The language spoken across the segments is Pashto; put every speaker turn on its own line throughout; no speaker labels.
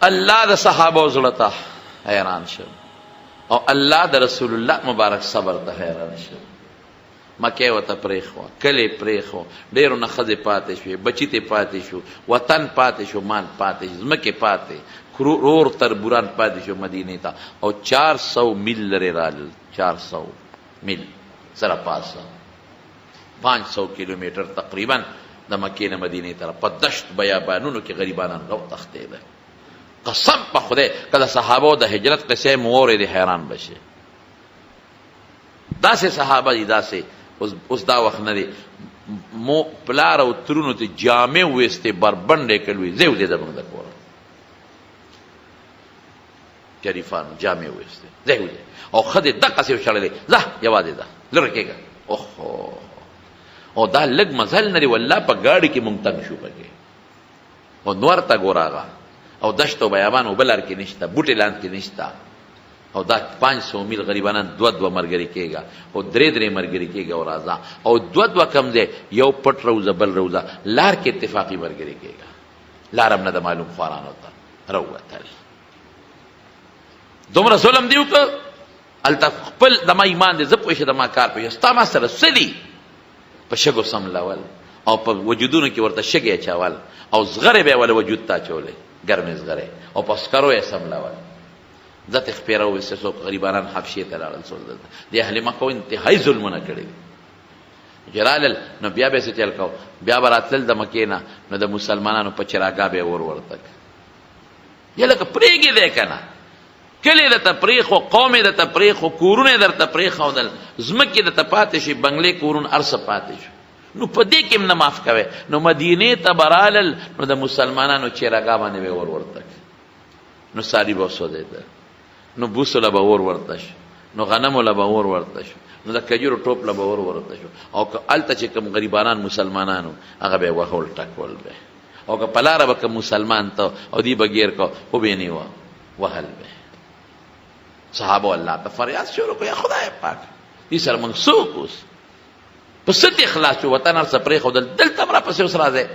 الله د صحابه زړه ته حیران شو او الله د رسول الله مبارک صبر ته حیران شو. مکه وته پرېښوه، کلی پرېښو، ډېرو نه ښځې پاتې شوې، بچي ته پاتې شو، وطن پاتې شو، مال پاتې شو، ځمکې پاتې، رور تربوران پاتې شو مدینې ته. او 400 میل لرې رالل، 400 میل سره پاسه 500 کیلومیټر تقریبا د مکې نه مدینې ته په دشت بیابانونو کې غریبانان رو تښتېده. قسم په خدای که د صحابو د هجرت قصې مو واورېدې حیران بشې. داسې صحابه دي، داسې اوس دا وخت نه دی. مو پلار او ترونو ته جامې ویستې بربنډې کړلوې، ځای ودې زموږ د کوره شریفانو جامې ویستې، ځای ودې او ښځې دقسې وشړلې، ځه یوازې ځه لرې کېږه. اوهو او دا لږ مزل نه دی والله، په ګاډي کې مونږ تنګ شو پکې. او نور ته ګوراغه او دشت و بیابان او بلر کې نشته، بوټې لاندې کې نشته. او دا 500 میل غریبانان دو مرګري کېږه او درې مرګري کېږه او راځه. او دو کم دی، یو پټ روزه بل روزه، لار کې اتفاقی مرګري کېږه، لار هم نه د معلوم خوارانو ته روتل. دومره ظلم دی وکړه. هلته خپل د ما ایمان دی، زه پوه شه د ما کار پوه شه، ستا ما سره څه دي؟ په شګو سملول او په وجودونو کې ورته شګې اچول او زغرې به یې وله وجود ته اچولې، ګرمې زغرې، او په سکرو یې سملول. ځته خپېره وویسته، څوک غریبانان حبشې ته لاړل، څوک دلته د اهل مکه انتهایي ظلمونه کړي دي. چې رالل نو بیا به یې څه چل کو، بیا به راتلل د مکې نه، نو د مسلمانانو په چراګاه به یې اور ورته یا لکه پرېږې دی که نه، کلی درته پرېښو، قوم یې درته پرېښو، کورونه یې درته پرېښودل، ځمکې درته پاتې شي، بنګلې کورونه هر څه پاتې شو. نو په دې کې هم نه معاف کوئ. نو مدینې ته به رالل، نو د مسلمانانو چراګاه باندې به اور ورته نو ساري به وسوځېده، نو بوسو له به اور ورته شو، نو غنمو له به اور ورته شو، نو د کجورو ټوپ له به اور ورته شو. او که هلته چې کوم غریبانان مسلمانانو هغه به یې وهول ټکول به، او که په لاره به کوم مسلمان ته او دی به ګیر کو او به یې نیوه وهل به. صحابه الله ته فریاد شروع کړو، یا خدای پاک دې سره موږ څوک اوس په څه دې خلاص شو، وطن هر څه پرېښودل، دلته هم راپسې اوس راځئ.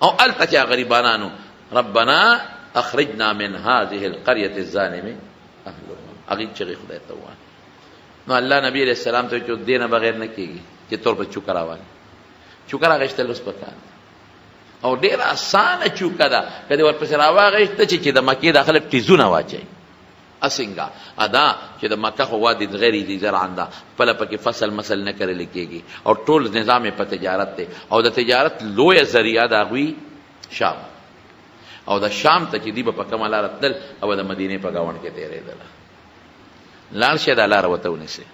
او هلته چې غریبانانو ربنا اخرجنا من هذه القرية الظالم اهلها، هغې چغې خدای ته ووایي. نو الله نبی علیه السلام ته چې دې نه بغیر نه کېږي چې تور په چوکه راوالي. چوکه راغېستل اوس پکار او ډېره اسانه چوکه ده، که دې ورپسې راواغېسته چې د مکې دا خلک ټیزونه واچوي. اسنګه ادا چې د مکه خو وادي غیر ذي زرع ده، خپله پکې فصل مسل نه کرلی کېږي او ټول نظام په تجارت دی. او د تجارت لویه ذریعه د هغوی شام، او د شام ته چې دی به په کومه لاره تلل او د مدینې په ګاونډ کې تېرېدله. لاړ شئ دا لاره ورته ونیسئ،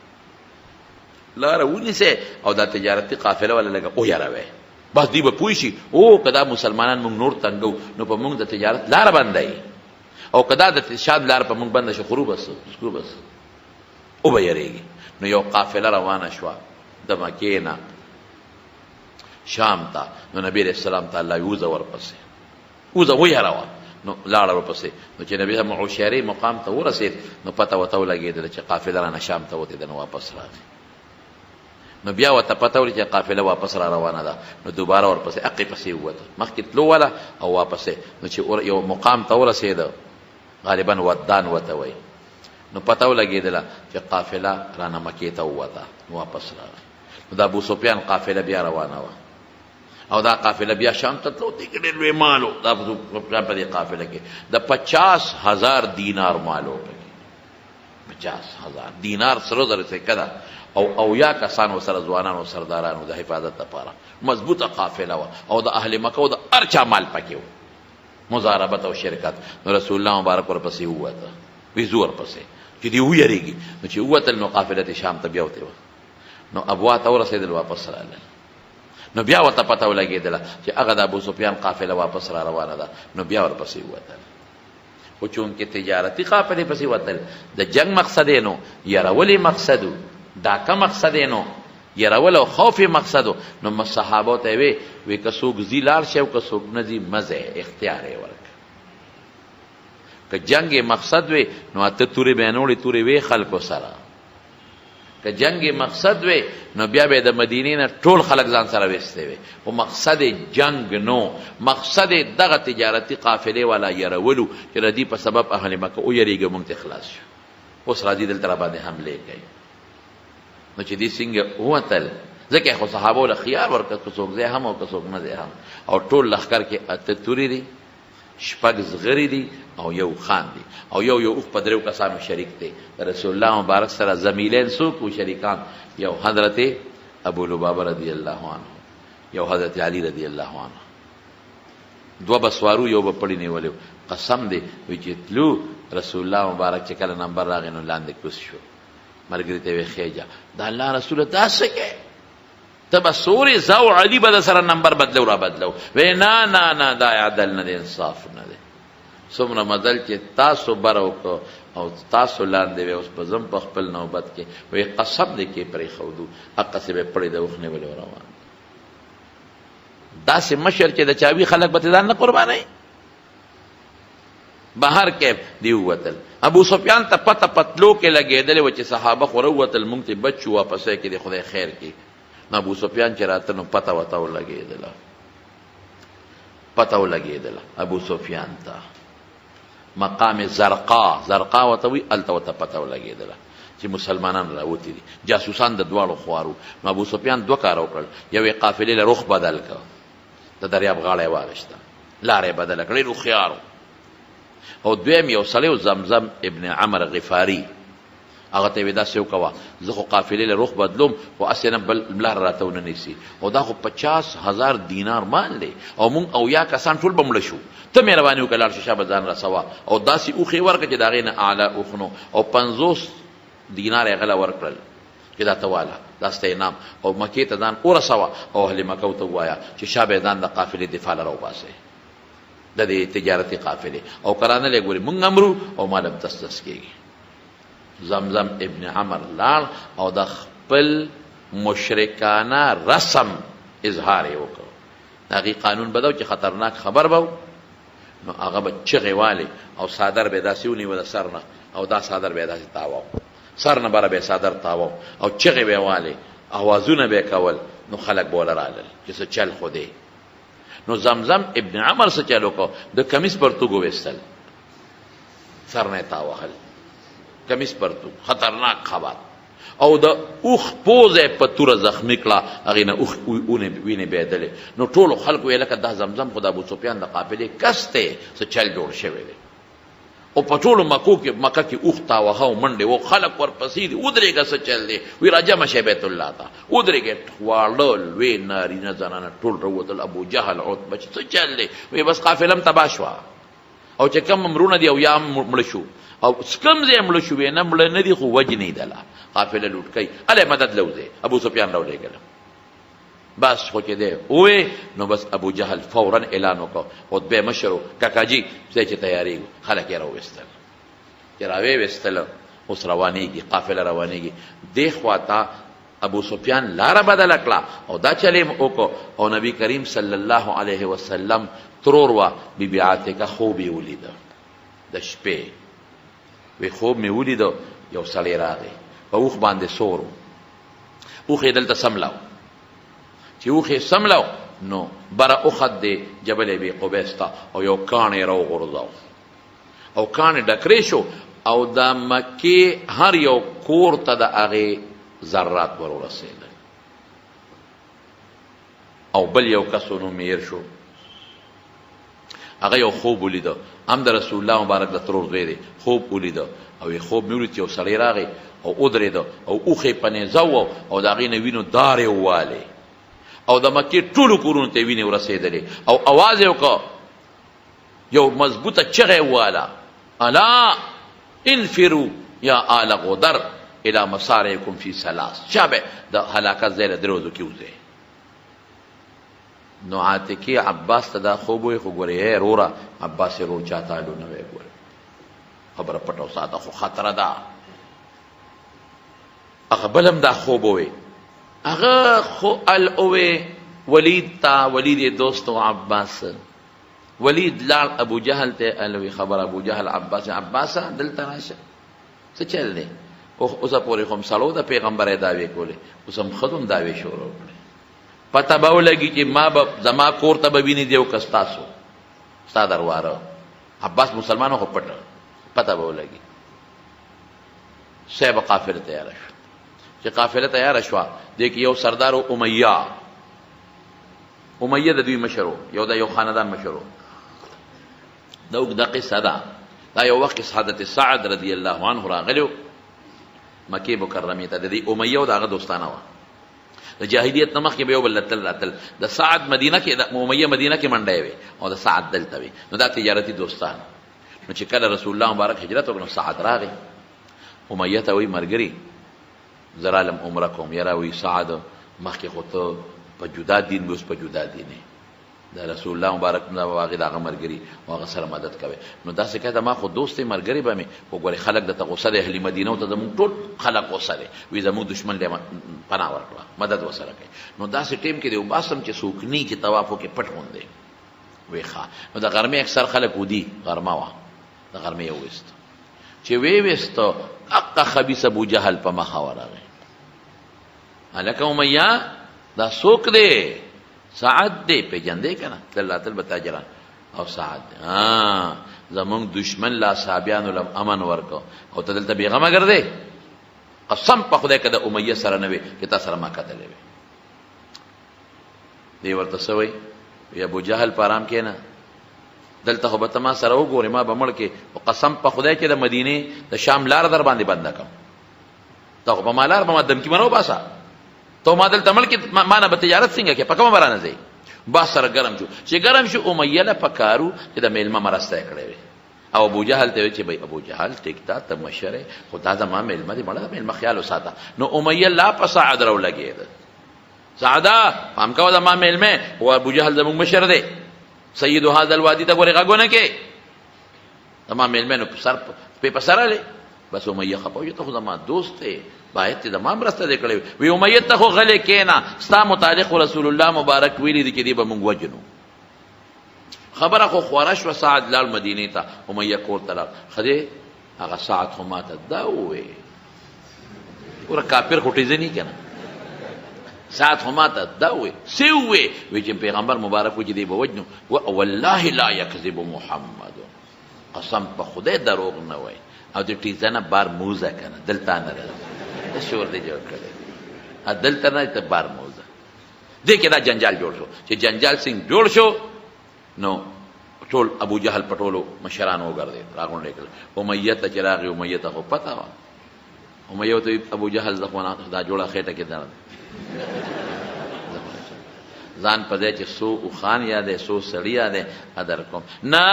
لاره ونیسئ او دا تجارتي قافله والا لږه ویروئ، بس دی به پوه شي او که دا مسلمانان موږ نور تنګو نو په موږ د تجارت لاره بندوي، او که دا د شاد لاره په موږ بنده شي خرو بس او به یېرېږي. نو یو قافله روانه شوه د مکې نه شام ته. نو نبي علیه السلام ته الله ووځه ورپسې، وځه ویروه. نو لاړه ورپسې. نو چې نبي عشیرې مقام ته ورسېد، نو پته ورته ولګېدله چې قافله رانه شام ته وتې ده، نو واپس راغی. نو بیا ورته پته ولګېده چې قافله واپس را روانه ده، نو دوباره ورپسې عقې پسې ووته، مخکې تلو وله او واپسې. نو چې یو مقام ته ورسېده، غالبا ودان وته وایي، نو پته ولګېدله چې قافله رانه مکې ته ووته، نو واپس راغی. نو د ابو سفیان قافله بیا روانه وه، او دا قافله بیا شام ته تلو. دې کې ډېر لوی مال و دا په دې قافله کې، د 50,000 دینار مال و پکې، 50,000 دینار سرو زرو سکه ده، او یا کسانو سره ځوانانو او سردارانو د حفاظت لپاره مضبوطه قافله وه، او د اهل مکه او د هر چا مال پکې و، مضاربت او شرکت. نو رسول الله مبارک ورپسې ووته، وي ځو ورپسې چې دې ویرېږي. نو چې ووتل نو قافله شام ته بیا وتې وه، نو ابوا ته ورسېدل، واپس رالل. نو بیا ورته پته ولګېدله چې هغه د ابو سفیان قافله واپس را روانه ده، نو بیا ورپسې ووتل. خو چونکې تجارتي قافلې پسې وتل، د جنگ مقصد یې نو، یرولې مقصد و، ډاکه مقصد یې نو، یرول او خوف مقصد و. نو صحابو ته یې وی که څوک ځي لاړ شي او که څوک نه ځي مزه اختیار یې ورکړه. که جنگ مقصد وي نو اته تورې به یې نوړې، تورې وې خلکو سره، که جنگ مقصد وی نو بیا به د مدینې نه ټول خلک ځان سره ویستی وي خو مقصد جنگ نو مقصد دغه تجارتي قافلې والا یرولو چې د دې په سبب اهل مکه ویریږي موږ ته خلاص شو اوس راځي دلته را باندې حملې کوي نو چې دې څنګه ووتل ځکه خو صحابو له خيار ورکړ که څوک ځای هم او که څوک نه ځای هم او ټول لښکر کې اته توري دي شپږ زغري دي او یو خان دي او یو اوښ په دریو کسانو شریک دی رسول الله مبارک سره زمیلین څوک و شریکان یو حضرت ابو لبابه رضی الله عنه یو حضرت علی رضی الله عنه دوه بسوارو یو به پړی نیولی قسم دی وی چې تلو رسول الله مبارک چې کله نمبر راغی نو لاندې کوز شو ملګري ته وی خېجه دا الله رسول دا څه کوي ته به سورې زو علي به د سره نمبر بدلو را بدلو وی نه نه نه دا عدل نه دی انصاف نه دی څومره مزل چې تاسو بره وکړو او تاسو لاندې وی اوس به زم په خپل نوبت کې وی قسم دی کې پرېښودو هغسې به پړې د اوښ نیولې روان داسې مشر چې د چاوي خلک به ځان نه قربانوي بهر کې دی ووتل ابو سفیان ته پته پتلو کې لګېدلې وه چې صحابه خو راووتل مونږ ته بچ شو واپسی کې د خدای خیر کې نو ابو سفیان چې راته نو پته ورته ولګېدله پته ولګېدله ابو سفیان ته مقام زرقا ورته وي هلته ورته پته ولګېدله چې مسلمانان راوتي دي جاسوسان د دواړو خوارو نو ابو سفیان دوه کاره وکړل یو یې قافلې له رخ بدل کړ د دریاب غاړه یې واغېسته لاره یې بدله کړه ډېر هوښیار او دویم یو سړی و زمزم ابن عمر غفاري هغه ته یې وې داسې وکوه زه خو قافلې له رخ بدلوم خو هسې نه بل لار راته ونه نیسي او دا خو 50,000 دینار مال دی او مونږ اویا کسان ټول به مړه شو ته مهرباني وکړه لاړ شې شابه ځان رسوه او داسې اوښې ورکړه چې د هغې نه اعلی اوښ نو او 50 دینار یې غله ورکړل چې دا ته واله دا ستا انعام او مکې ته ځان ورسوه او اهل مکه ورته ووایه چې شابه یې ځان د قافلې دفاع له راوباسئ د دې تجارتي قافلې او کرانه لې ګوري مونږ امرو او مال هم تس کېږي زمزم ابن عمر لاړ او د خپل مشرکانه رسم اظهار یې وکړ د هغې قانون به دا چې خطرناک خبر به نو هغه به چغې والې او صادر به یې داسې ونیوه د سر نه او دا صادر به یې داسې تاوه سر نه بره به یې صادر تاوه او چغې به یې والې اوازونه به یې کول نو خلک به وله رالل چې څه چل خو دی نو زمزم ابن عمر څه چل وکړو د کمیس پرتوګ وویستل سر نه یې تاوهل کمیس پرتوګ خطرناک خبر او د اوښ پوزه په توره زخمي کړه هغې نه اوښ وینې بهېدلې نو ټولو خلکو ویې لکه دا زمزم خو د ابو سفیان د قافلې کس دی څه چل جوړ شوی دی او په ټولو مکه کې اوښ تاوهه او منډې و خلک ورپسې دي ودرېږه څه چل دی وی راجمع شئ بیت الله ته ودرېږئ واړه لوی نارینه زنانه ټول راووتل ابو جهل عتبه چې څه چل دی وی بس قافله هم تباه شوه او چې کم امرونه دي او یا هم مړه شو او کم ځای مړه شوې نه مړه نه دي خو وجنې دله قافله لوټ کوي هلی مدد لوځې ابو سفیان راولېږله بس خو چې دی ووې نو بس ابو جهل فورا اعلان وکړ خطبې مشر و کاکاجي ځای چې تیارېږو خلک یې راوویستل چې راویویستله اوس روانېږي قافله روانېږي دې خوا ته ابو سفیان لاره بدله کړه او دا چل یې وکړو او نبی کریم صلی الله علیه وسلم ترور وه بیبي عاتکه خوب یې ولیده د شپې وی خوب مې ولیده یو سړی راغی په اوښ باندې سور و اوښ یې دلته سملاو چې اوښ یې سملاو نو بره اخد دی جبل ابي قبیس ته او یو کاڼ یې راوغورځاو او کاڼ یې ډکرې شو او د مکې هر یو کور ته د هغې ذرات ور ورسېدل او بل یو کس و نوم میر شو هغه یو خوب ولیده هم د رسول الله مبارک د ترور زوی دی خوب ولیده او یې خوب مې ولید چې یو سړی راغی او ودرېده او اوښ یې په نیزه و او د هغې نه وینو دار یې ووالې او د مکې ټولو کورونو ته یې وینې ورسېدلې او اواز یې وکړه یو مضبوطه چغه یې وواله الا انفروا یا آل غدر الى مصارعکم فی ثلاث شابه د هلاکت ځای له درې ورځو کې وځئ نو عاتکې عباس ته دا خوب وی خو ګورې روره عباس یې رور چاته الو نه وی ګورې خبره پټه وساته خو خطره ده هغه بل هم دا خوب وی هغه خو الوی ولید ته ولید یې دوست و عباس ولید لاړ ابو جهل ته الوی خبر ابو جهل عباس دلته راشه څه چل دی خو اوسه پورې خو سړو د پیغمبر دعوی کولې اوس هم خدوم دعوی شروع کړي پته به ولګي چې ما به زما کور ته به ویني دی او که ستاسو ستا درواره عباس مسلمانو خو پټ پته به ولګي صاحب قافله تیار شو چې قافله تیار شوه دې کې یو سردار امیه د دوی مشرو یو د یو خاندان مشرو دا اوږده قصه ده دا یو وخت حضرت سعد رضی الله عنه راغلو مکې مکرمې ته د دې امیه او د هغه دوستانه وه د جاهلیت نه مخکې به یو بل تل راتل د سعد مدینه کې د امیه مدینه کې منډی وي او د سعد دلته وي نو دا تجارتي دوستان نو چې کله رسول الله مبارک هجرت وکړ نو سعد راغی امیه ته وایي ملګري زه رالم عمره کوم یاره وایي سعد مخکې خو ته په جدا دین به اوس په جدا دین د رسول الله مبارک نه هغې د هغه ملګري او هغه سره مدد کوي نو داسې کوي ما خو دوست دی ملګري به مې خو ګورې خلک درته غوسه دی اهل مدینه ته زموږ ټول خلک غوسه دی وایي زموږ دشمن دی پناه ورکړه مدد ورسره کوي نو داسې ټیم کې دی وباسم چې څوک نی چې طواف وکړي پټ غوندې وایي ښه نو د غرمې اکثر خلک ودي غرمه وه د غرمې یې وویست چې ویې اقا خبیث ابو جهل په مخه ورغی هلکه امیه دا څوک دی سعد دی پیژندې که نه تل راتل به تاجران او سعد دی زمونږ دشمن لا صحابیانو لم امن ورکو او ته دلته بېغمه ګرځې قسم په خدای که د امیه سره نه وې چې تا سره ما کتلی وې دی ورته څه وایي وی ابو جهل په ارام کښېنه دلته خو به ته ما سره وګورې ما به مړ کې قسم په خدای چې د مدینې د شام لاره در باندې بنده کړم ته خو په ما لار به ما دمکي منه وباسه تو ما دلته مړ کې ما نه به تجارت څنګه کې په کومه به رانه ځې باس سره ګرم شو چې ګرم شو امیه له پکارو چې د میلمه مرسته یې کړې وې او ابو جهل ته وی چې بھائی ابو جهل ټیک تا ته مشر یې خو دا زما میلمه دی مړه د میلمه خیال وساته نو امیه لا په سعد راولګېد سعده پام کوه زما میلمه هو ابو جهل زموږ مشر دی سید هذا الوادي ته ګورې غږونه کې زما میلمه نو سر په سر علی بس امیه خپه وي ته خو زما دوست دی باید ته زما مرسته دې کړې وي امیه ته خو غلې کېنه ستا متعلق رسول الله مبارک ویلي دي چې دی به مونږ وجنو خبره خو خوره شوه سعد لاړ مدینې ته امیه کور ته لاړ ښه هغه سعد خو ماته دا ووې ګوره کافر خو ټیزني که نه سعد خو ماته دا ووې څه ووې وی چې پیغمبر مبارک و چې دی به وجنو والله لا یکذب محمد قسم په خدای دروغ نه وایي او د ټیزنه بار موزه که نه دلته نه راځي د شور دی جوړ کړی دلته نه ته بار موزه دې کې دا جنجال جوړ شو چې جنجال سنګ جوړ شو نو ټول ابو جهل په ټولو مشرانو وګرځېد راغونډې کړل امیه ته چې راغی امیه ته خو پته وه امیه ته ابو جهل زه خو دا جوړه خېټه کې درد ځان په ځای چې سو اوښان یادی سو سړي یادی ادر کوم نه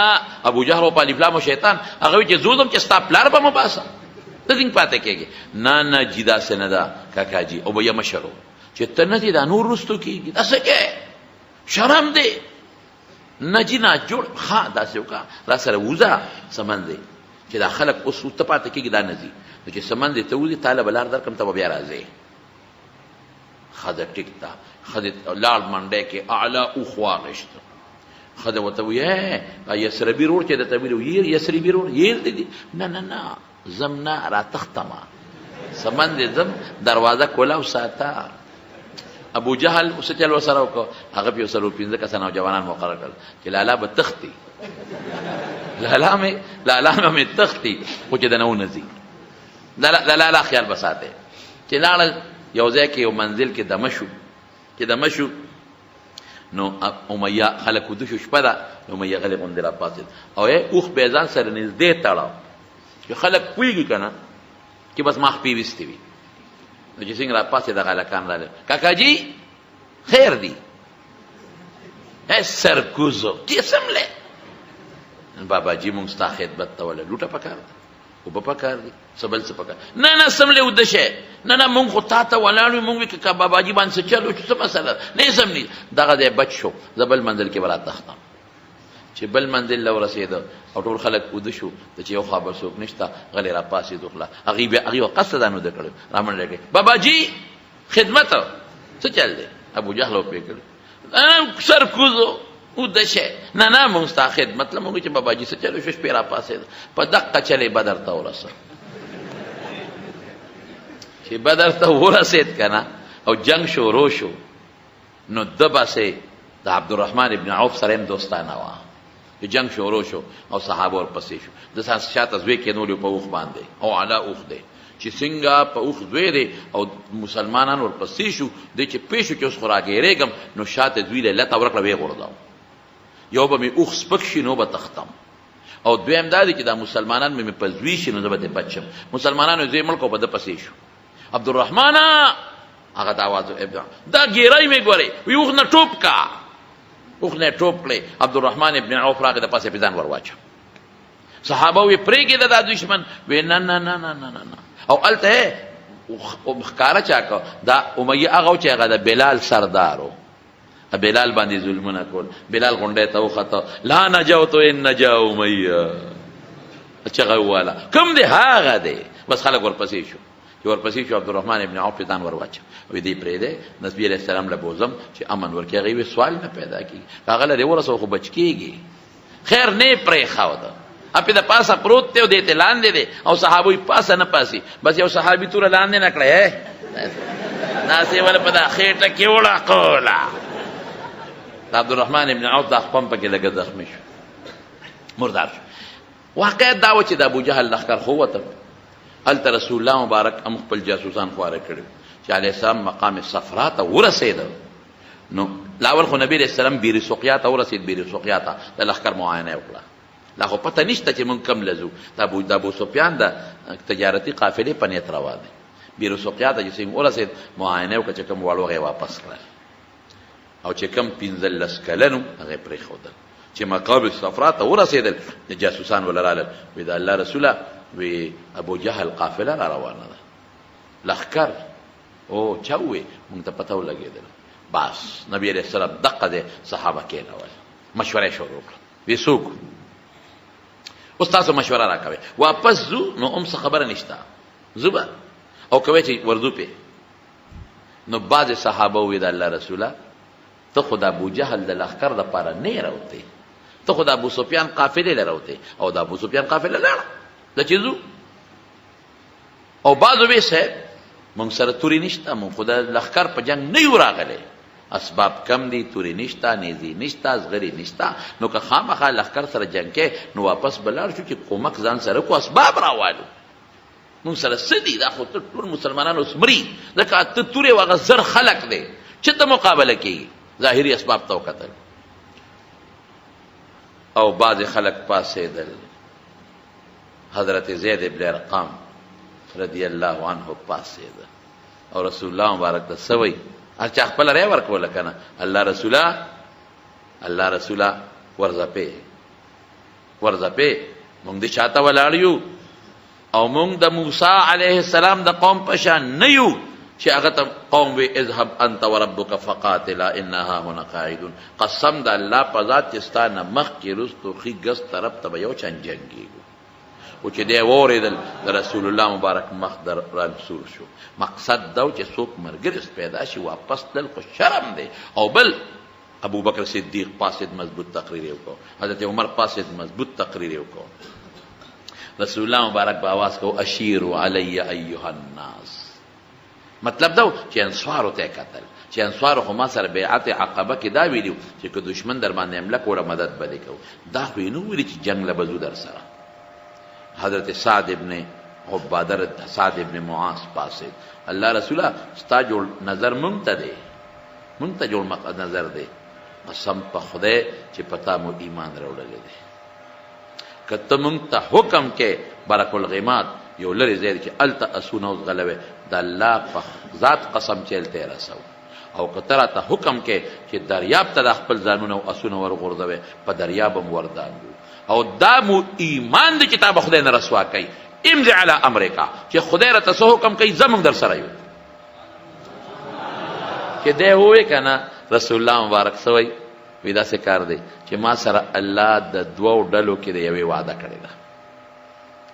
ابو جهل و په الف لام شیطان هغه وایي چې زه ځم چې ستا پلار به مو باسم ته ځینګ پاتې کېږي نه جي داسې نه ده کاکاجي او به یې مشر و چې ته نه دې دا نور رستو کېږي داسې کې شرم دی نه جي نه جوړ ښه داسې وکړه را سره وځه سمن دی چې دا خلک اوس ته پاتې کېږي دا نه ځي نو چې سمن دی ته وځي تاله به لار درکړم ته به بیا راځې ښځه ټیک ده ښځې لاړ منډی کې اعلی اوښ واغېشت ښځه ورته وایي یسربي روډ چې درته ویلي یسربي روډ یېر دی نه نه نه زم نه را تختمه سمن دی زم دروازه کولاو ساته ابو جهل اوس چل ورسره وکړو هغه په 115 کسه نوجوانان مقرر کړل چې لالا به تختي لالا مې تختي خو چې د نه ونځي لالا خیال به ساتئ چې لاړل یو ځای کې یو منزل کې دمه شو نو امیه خلک وده شو شپه ده نو امیه غلې غوندې راپاڅېد او اوښ به یې ځان سره نږدې تړاو چې خلک پوهېږي که نه چې بس ما خپې ویستې وي نو چې څنګه راپاڅېد هغه هلکان راغلل کاکاجي خیر دی سرکوزو قسم لی باباجي مونږ ستا خدمت ته وله لوټه پکار ده اوبه پکار دي څه بل څه پکار نه سملی وده شی نه مونږ خو تا ته ولاړ وي مونږ وي که باباجي باندې څه چل وشو څه مسله نه یې سم نه دغه دی بچ شو زه بل منزل کې به راتښتم چې بل منزل له ورسېده او ټول خلک وده شو ته چې یو خوا به څوک نشته غلې راپاسېد وخله هغې قصد دا نو ده کړی رامنډی کړی باباجي خدمت څه چل دی ابو جهل وپې کړی سرکوزو وده شی نه مونږ ستا خدمت له مونږ چې باباجي څه چل وشو شپې راپاسېده په دقه چلې به درته ورسه چې بدر ته ورسېد کنه او جنگ شروع شو نو د باسه د عبدالرحمن ابن عوف سره هم دوستانه وه چې جنگ شروع شو او صحابه ورپسې شو د ساس شاته زوی کېنولي په اوښ باندې او علا اوښ دی چې څنګه په اوښ زوی دی او مسلمانان ورپسې شو دی چې پې شو چې اوس خو راګېرېږم نو شاته زوی له لته ورکړه ویې غورځاو یو به مې اوښ سپک شي نو به تختم او دویم دا دی چې دا مسلمانان مې په زوی شي نو زه به دې بچ شم مسلمانانو زوی ملک او په ده پسې شو عبدالرحمنه هغه د آواز دا ګیرۍ مې ګورې وی اوښ نه ټوپ کا اوښ نه ټوپ کړې عبدالرحمن ابن عوف راغی د پاسې پې ځان ور واچو صحابه وی پرېږده دا دشمن وی نه نه نه نه نه نه او هلته ښکاره چا که دا امیه هغه و چې هغه د بلال سردار و بلال باندې ظلمونه کول بلال غونډۍ ته وخته لا نجوت ان نجا امیه چغه وواله کوم دی هغه دی بس خلک ورپسې شو چې ورپسې شو عبدالرحمن ابن عوف ځان ور واچو وی دی پرېږدی نبي علیه السلام له بوزم چې امن ورکړي هغې وی سوال نه پیدا کېږي هغه له دې ورسوه خو بچ کېږي خیر نه یې پرېښوده اپې د پاسه پروت دی او دې ته لاندې دی او صحابه یې پاسه نه پاسي بس یو صحابي توره لاندې نه کړی ناسې وله په دا خېټه کې وړقوله د عبدالرحمن ابن عوف دا خپم پکې لږه زخمي شو مردار شو واقعیت دا و چې د ابوجهل لښکر خو وته هلته رسول الله مبارک هم خپل جاسوسان خواره کړي چې علیه السلام مقام صفرا ته ورسېده نو لاول خو نبي علیه السلام بیري سقیا ته ورسېد بیري سقیا ته د لښکر معاینه یې وکړه لا خو پته نشته چې مونږ کم لځو د ابو سفیان د تجارتي قافلې په نیت روان دی بیرو سقیا ته چې څنګه ورسېد معاینه یې وکړه چې کوم واړه هغه یې واپس کړل او چې کوم 15 کلن هغه یې پرېښودل چې مقام صفرا ته ورسېدل د جاسوسان وله رالل وی د الله رسوله وی ابو جهل قافله را روانه ده لښکر او چا ووی مونږ ته پته ولګېدل بس نبي علیه السلام دقه دی صحابه کېنول مشوره یې شروع کړه وی څوک اوس تاسو مشوره را کوئ واپس ځو نو هم څه خبره نشته ځو به او کوئ چې ورځو پې نو بعضې صحابه ووی د الله رسوله ته خو د ابوجهل د لښکر دپاره نه یې راوتی ته خو د ابو سفیان قافلې له راوتی او د ابو سفیان قافله لاړه د چې ځو او بعضو وی صاحب مونږ سره تورې نشته مونږ خو د لښکر په جنګ نه یو راغلی اسباب کم دي تورې نشته نیزې نشته زغرې نشته نو که خامخا لښکر سره جنګ کې نو واپس به لاړ شو چې کومک ځان سره کو اسباب راوالو مونږ سره څه دي دا خو ټول مسلمانان اوس مري ځکه ته تورې هغه زر خلق دی چې ته مقابله کېږي ظاهري اسباب ته وکتل او بعضې خلک پاڅېدل حضرت زید ابن ارقام رضی الله عنه پاڅېده او رسول الله مبارک ته څه وایي هر چا خپله رایه ورکوله که نه الله رسوله ورځپې مونږ د چاته ولاړ یو او مونږ د موسی علیه السلام د قوم په شان نه یو چې هغه ته قوم وی اذهب انت وربک فقاتلا انا هنا قاعدون قسم د الله په ذات چې ستا نه مخکې رستو ښي ګس طرف ته به یو چند جنګېږو او چې دی واورېدل د رسول الله مبارک مخ در رانسور شو مقصد دا چې څوک ملګری پیدا شي واپس تلل خو شرم دی او بل ابو بکر صدیق پاسید مضبوط تقریر یې وکړو حضرت عمر پاسید مضبوط تقریر یې وکړو رسول الله مبارک به آواز کو اشیرو علی ایها الناس مطلب دا چې انصارو ته کتل چې انصارو خو ما سره بیعت عقبه کې دا ویلي چې که دشمن در باندې حمله کوله مدد به دې کوو دا خو یې نه ویلي چې جنګ له به ځو در سره حضرت سعد ابن عباده سعد ابن معاذ پاسید الله رسوله ستا جوړ نظر مونږ ته دی مونږ ته جوړ نظر دی قسم په خدای چې پتا مو ایمان راوړلی دی که ته مونږ ته حکم کې برک الغماد یو لرې ځای دی چې هلته اسونه اوس غلوې د الله په ذات قسم چې هلته یې رسو او که ته راته حکم کې چې دریاب ته د خپل ځانونه او اسونه ورغورځوې په دریاب هم وردانګو او دا مو ایمان دی چې تا به خدای نه رسوا کوي امضي علی امریکا چې خدای راته څه حکم کوي زمونږ در سره یو چې دی ووی که نه رسول الله مبارک څه وایي وی داسې کار دی چې ما سره الله د دوو ډلو کې د یوې وعده کړې ده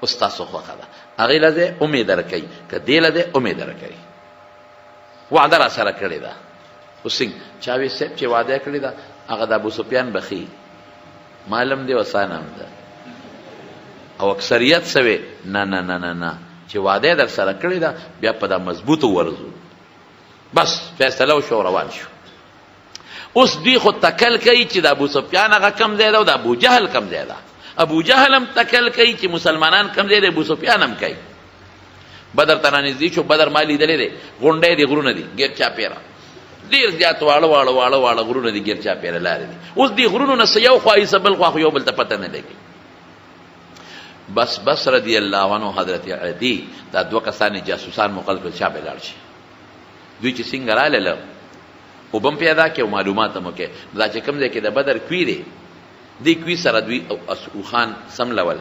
اوس تاسو خوښه ده هغې له دی امید درکوي که دې له دی امید درکوي وعده را سره کړې ده اوس څنګه چا وی صاحب چې وعده کړې ده هغه د ابو سفیان بخي معلوم دی وسانه هم ده او اکثریت سوی نه نه نه نه نه چې واده در سره کړی دا بیا په دا مضبوطو ورزو. بس فیصله وشو روان شو. اوس دوی خو تکل کوي چې د ابو سفیان هغه کم ځای ده او د ابو جهل کم ځای ده. ابو جهل هم تکل کوي چې مسلمانان کم ځای ده، ابو سفیان هم کوي. بدر ته رانږدې شو. بدر ما لیدلی دی، غونډۍ دي، غرونه دي ګیر چاپېره، ډېر زیات واړه واړه واړه واړه غرونه دي، ګیر چاپېره لارې دي. اوس دې غرونو نه څه یو خوا یې څه بل خوا، خو یو بل ته پته نه لګي. بس رضی الله عنه حضرت علی دا دوه کسان جاسوسان مقرر کړل چا به لاړ شي. دوی چې څنګه راغلل اوبه هم پیدا کړي او معلومات هم وکړي. دا چې کوم ځای کې د بدر کوي دی، دې کوي سره دوی اوښان سملول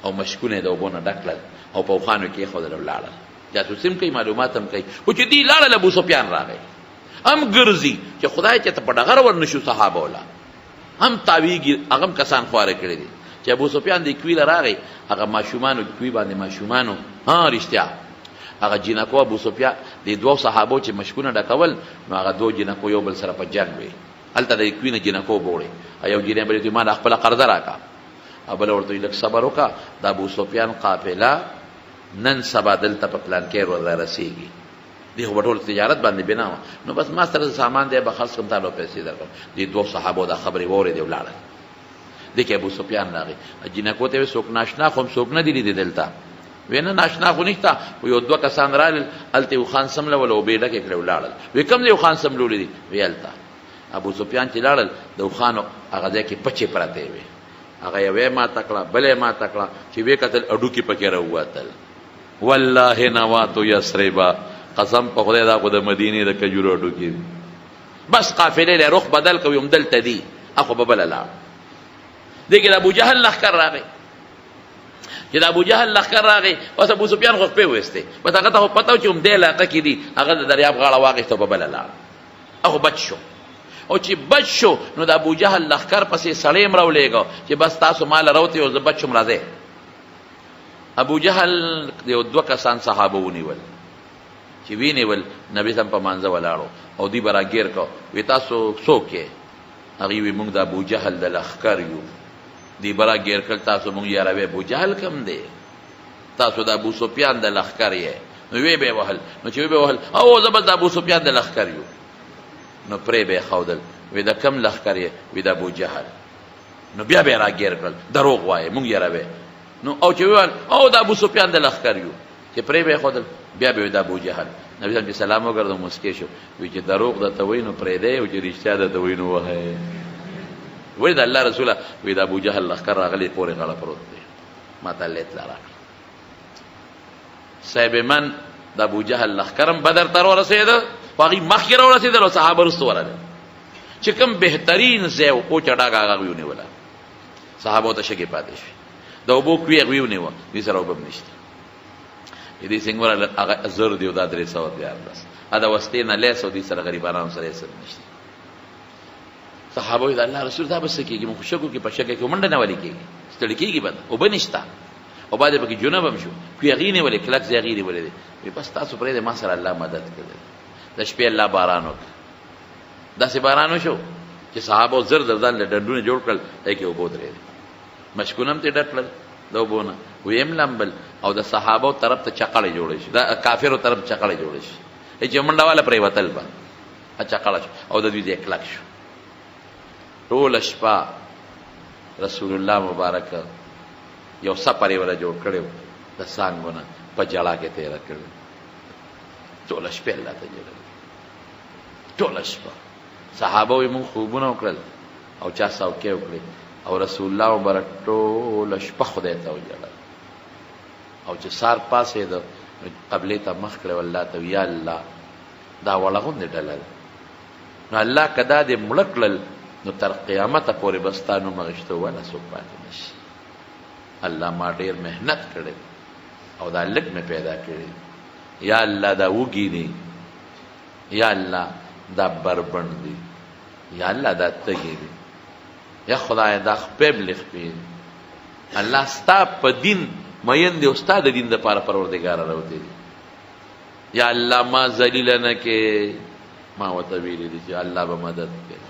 او مشکونه د اوبو نه ډک کړل او په اوښانو کې ایښودل او لاړل. جاسوسي هم کوي، معلومات هم کوي. خو چې دوی لاړل ابو سفیان راغی، هم ګرځي چې خدای چې ته په ډغر ورنشو صحابه ولا هم تاویږي. هغه هم کسان خواره کړي دي چې ابو سفیان دې کوي له راغی، هغه ماشومانو کوي باندې ماشومانو رښتیا هغه جنکو ابو سفیان د دوه صحابو چې مشکونه ډکول، نو هغه دوه جنکو یو بل سره په جنګ وي. هلته د کوي نه جنکو بوړي، یو جنې بلې ما د خپله قرضه راکړه، او بله ورته لږ صبر وکړه. د ابو سفیان قافله نن سبا دلته په پلان کې رسېږي. دی خو به ټول تجارت باندې بنا وه، نو بس ما سره سامان دی به خرڅ کړم، تا له پیسې درکړم. دې دوه صحابو دا خبرې واورېدې ولاړل. دې کې ابو سفیان راغی، جنکو ته وې څوک ناشنا خو هم څوک نه دي لیدي دلته. وی نه ناشنا خو نشته. یو دوه کسان رالل، هلته یو خان سملول او بې ډکې کړې ولاړل. وی کوم ځای یو خان سملولی دي؟ وی هلته. ابو سفیان چې لاړل د اوښانو هغه ځای کې پچې پرتې وې، هغه یوې ماته کړه بلې ماته کړه، چې ویې کتل هډوکي پکې راووتل. والله نواتو یثربا، قسم په خدای دا خو د مدینې د کجورو هډوکي دي. بس قافلې له رخ بدل کوي، همدلته دي، اخو به بله لاړ. دې کې د ابو جهل لښکر راغی. چې د ابو جهل لښکر راغی، بس ابو سفیان خو خپې ویستې، بس هغه ته خو پته و چې همدې علاقه کې دي. هغه د دریاب غاړه واخېسته او په بله لاړ، اخو بچ شو. او چې بچ شو نو د ابو جهل لښکر پسې سړی هم راولېږه چې بس تاسو ما له راوتې او زه بچ شم، راځئ. ابو جهل یو دوه کسان صحابه ونیول، چې وینیول نبي صاحب په مانځه ولاړو او دوی به راګیر کو. وی تاسو څوک یې؟ هغوی وی موږ د ابو جهل د لښکر یو. دی به راګیر کړل، تاسو موږ یاروې ابو جهل کم دی؟ تاسو د ابو سفیان د لښکر یې. نو وی به یې وهل، نو چې وی به وهل او زه بس د ابو سفیان د لښکر یو. نو پرې به یې ښودل. وی د کم لښکر یې؟ وی د ابو جهل. نو بیا به یې راګیر کړل، دروغ وایې موږ یاروې. نو او چې ویل او د ابو سفیان د لښکر یو، چې پرې به یې ښودل، بیا به یې د ابو جهل. نبي صاحب چې سلام وګرځو مسکې شو، وی چې دروغ درته وایي نو پرېږدی، او چې رښتیا درته وایي نو وهئ. وایي د الله رسوله، وی د ابو جهل لښکر راغلی پورې غاړه پروت دی، ما ته الله اطلاع راکړه. صاحب من د ابو جهل لښکر هم بدر ته ورسېده، خو هغوی مخکې راورسېدل او صحابه وروسته ورغلل. چې کوم بهترین ځای و اوچه ډاګه هغه هغوی ونیوله، صحابو ته شګې پاتې شوې. د اوبو کوي هغوی ونیوه، دوی سره اوبه هم نشته. دې څنګه هغه زر دی او دا 314 دا وسطې نه لیس او دې سره غریبانو سره یې څه نشته. صحابه وایي د الله رسول دا به څه کېږي؟ موږ شګو کې په شګه کې منډه نه ولې کېږي، ستړي کېږي به، اوبه نشته او بعد پکې جنوب هم شو، کوي هغې نیولې کلک ځای هغې نیولې دی. وایي بس تاسو پرېږدئ، ما سره الله مدد کړی. د شپې الله باران وکړ، داسې باران وشو چې صحابو زر د ځان له ډنډونه جوړ کړل، هغې کې اوبه ودرېدې، مشکونه هم ترې ډک کړل د اوبو نه، ویم لمبل. او د صحابو طرف ته چقړې جوړې شي، د کافرو طرف چقړې جوړې شي، چې منډه والا پرې وتل به چقړه شو او د دوی ځای کلک شو. ټوله شپه رسول الله مبارک یو سفر یې وله جوړ کړی و د څانګو نه، په جړا کې تېره کړې. ټوله شپه الله ته جوړه، ټوله شپه صحابه وایي مونږ خوبونه وکړل او چا څوکۍ وکړې، او رسول الله مبارک ټوله شپه خدای ته وژړل. او چې سار پاسېده قبلې ته مخ کړی، الله ته یا الله دا وړه غوندې ډله ده، نو الله که دا دې مړه کړل نو تر قیامته پورې به ستا نوم اخیستو ولا څوک پاتې نه شي. الله ما ډېر محنت کړی او دا لږ مې پیدا کړی، یا الله دا وږي دي، یا الله دا بربند دي، یا الله دا تږي دي، یا خدای دا خپې بلې خپې دي. الله ستا په دین مین دی او ستا د دین دپاره پروردګاره راوتې دي. یا الله ما ذلیله نه کې، ما ورته ویلي دي چې الله به مدد کوي.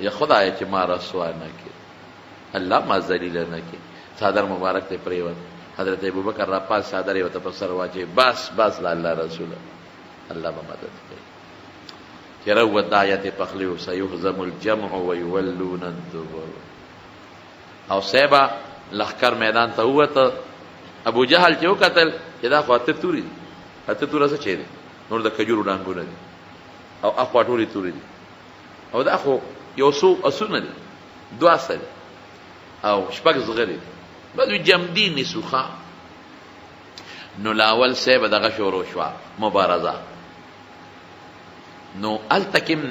یا خدای چې ما رسوا نه کې، الله ما ذلیله نه کې. څادر مبارک ته پرېوت، حضرت ابوبکر را پاس صادره او ته په سر واچي بس بس لا الله رسول الله به مدد کوي چیرې ودایت پخلی او سيهزم الجمع ويولون الدبر او سیبا لخر میدان ته وته ابو جهل چې وکتل چې دا خاطر توري اته تور څه چي دي نور د کجورو ډانګونه دي او اخوا ټولي توري دي او دا خو یو سو اسونه دي دوا سره او شپږ زغري بعضو جمدین سوخا نو لاول سیب دغه شروع شو مبارزه نو التکم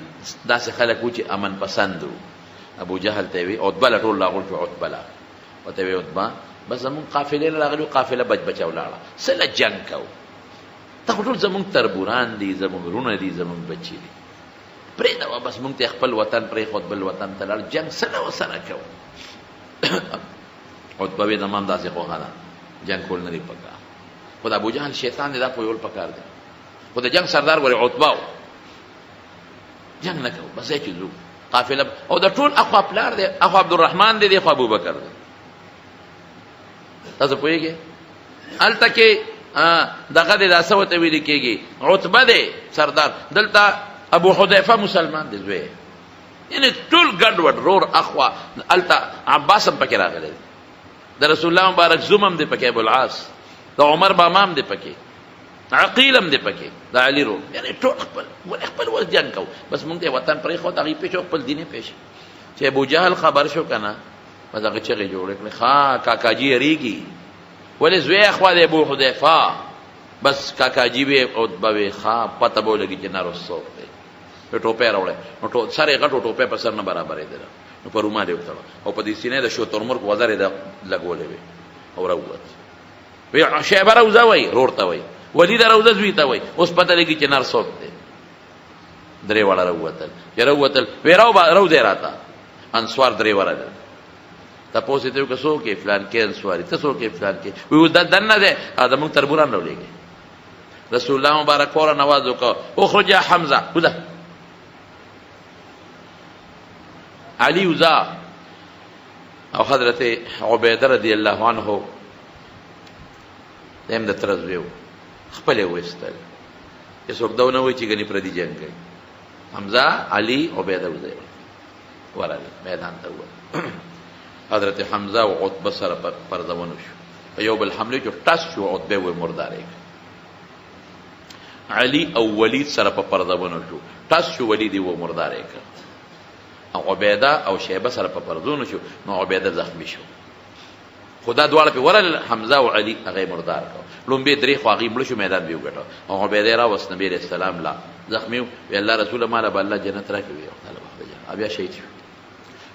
داسې خلک و چې امن پسندو ابو جهل ته وی عتبه له ټول لاغول شو عتبه وته وی عتبه بس زمون قافله راغلو قافله بچ ولاړه سله جنگ کو ته ټول زمون تربوران دي زمون رونه دي زمون بچي دي پرې دا بس مونږ ته خپل وطن پرې خود بل وطن ته لړ جنگ سره وسره کو عتبه به زمان داسې خوانه جنگ کول نه دی پکا خدای ابو جهل شیطان دی دا په یول پکار دی خدای جنگ سردار ور عتبه جنگ نه کو بس یې چلو قافله او د ټول اخو پلار دی اخو عبدالرحمن دی اخو ابو بکر دی تاسو پوهیږئ الته کې دغه د راسوته ویل کېږي عتبه دی سردار دلته ابو حذیفه مسلمان دی زوی یعنی ټول ګډوډ رور اخوا الته عباس هم پکې راغلی د رسول الله مبارک زوم دی پکې ابو العاص د عمر بامام دی پکې عقیل هم دی پکې د علی رو یعنی ټول خپل ول جنگ کو بس مونږ ته وطن پرې خو دغه پیښو خپل دیني پیښ چې ابو جهل خبر شو کنه بس هغه چغې جوړ کړې ها کاکاجی ریږي ولې زوی اخوا د ابو حذیفه بس کاکاجی به او به ها پته بولګي چې نارو صوت دی ټوپه راوړې نو ټو سره غټو ټوپه په سر نه برابرې ده نو په روماله وتاړه او په دې سینې د شو ترمر کو وزره ده لګولې وي او راووت وی شیبه راوځه وای رورته وای ولید راوځه زوی ته وای اوس پته لګي چې نار صوت دی درې واړه راووتل چې راووتل راوځه راته انصار درې واړه ده تاسو ته یو څو کې فلان کې انصاری تاسو کې فلان کې وی د دنه ده ادمو تربوران راولېږي رسول الله مبارک فورا نواز وکړه اخرج يا حمزه ودا علی وزا او حضرت عبیده رضی الله عنه دیم د ترزویو خپل وستل یې څوک دا نه وایي چې غني پردي جنگ کوي حمزه علی عبیده وزا ورغله میدان ته ووت حضرت حمزه او عتبه سره پر ځوانو شو یو بل حمله جو ټاس شو عتبه و مردارې علی او ولید سره پر ځوانو شو ټاس شو ولید و مردارې او عبیده او شیبه سره په پردونو شو نو عبیده زخمی شو خدا دواړه په ورل حمزه او علی هغه مردار کړ لومبه درې خو هغه مړ شو میدان دی وګټو او عبیده را وس نبی رسول الله لا زخمی وی الله رسول مال به الله جنت راکوي او تعالی به بیا شهید شو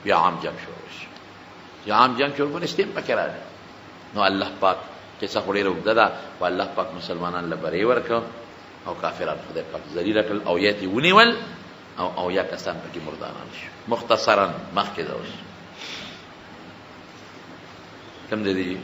بیا عام جنگ شو یا عام جنگ شو په استیم پکې راځي نو الله پاک کیسه خوري وګدا او الله پاک مسلمانان لبري ورکو او کافرانو خدای پاک ذلیل کړ او یاتي ونیول او یا کسان پکې مرداران شو مختصرا مخکې دا اوس کوم دی